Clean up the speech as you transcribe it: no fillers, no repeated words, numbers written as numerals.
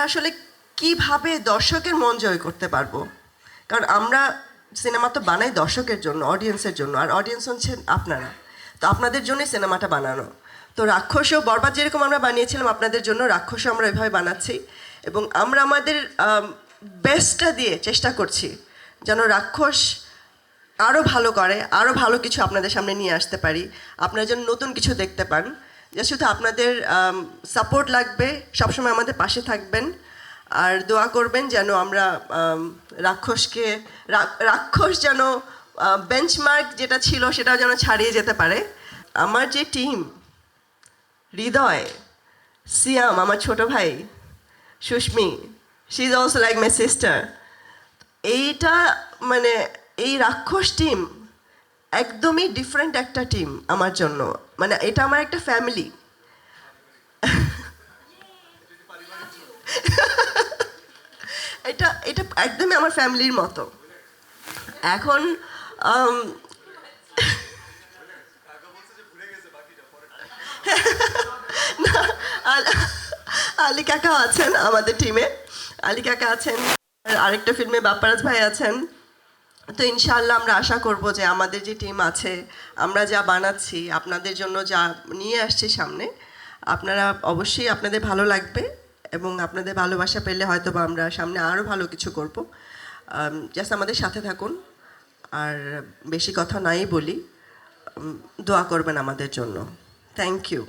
আসলে কিভাবে দর্শকের মন জয় করতে পারবো, কারণ আমরা সিনেমা তো বানাই দর্শকের জন্য, অডিয়েন্সের জন্য, আর অডিয়েন্স হচ্ছেন আপনারা। তো আপনাদের জন্যই সিনেমাটা বানানো। তো রাক্ষস ও বরবাদ যেরকম আমরা বানিয়েছিলাম আপনাদের জন্য, রাক্ষসও আমরা এভাবে বানাচ্ছি এবং আমরা আমাদের বেস্টটা দিয়ে চেষ্টা করছি যেন রাক্ষস আরও ভালো করে, আরও ভালো কিছু আপনাদের সামনে নিয়ে আসতে পারি, আপনারা যেন নতুন কিছু দেখতে পান। যে শুধু আপনাদের সাপোর্ট লাগবে, সবসময় আমাদের পাশে থাকবেন আর দোয়া করবেন যেন আমরা রাক্ষস যেন বেঞ্চমার্ক যেটা ছিল সেটাও যেন ছাড়িয়ে যেতে পারে। আমার যে টিম, হৃদয়, সিয়াম আমার ছোট ভাই, Susmi, she is also like my sister, এইটা মানে এই রাক্ষস টিম একদমই ডিফারেন্ট একটা টিম আমার জন্য। মানে এটা আমার একটা ফ্যামিলি। এটা এটা একদমই আমার ফ্যামিলির মতো। এখন আলী কাকাও আছেন আমাদের টিমে, আলী কাকা আছেন, আরেকটা ফিল্মে বাপ্পারাজ ভাই আছেন। তো ইনশাআল্লাহ আমরা আশা করব যে আমাদের যে টিম আছে, আমরা যা বানাচ্ছি, আপনাদের জন্য যা নিয়ে আসছি সামনে, আপনারা অবশ্যই আপনাদের ভালো লাগবে এবং আপনাদের ভালোবাসা পেলে হয়তো বা আমরা সামনে আরও ভালো কিছু করব। জাস্ট আমাদের সাথে থাকুন আর বেশি কথা নাই বলি, দোয়া করবেন আমাদের জন্য। Thank you.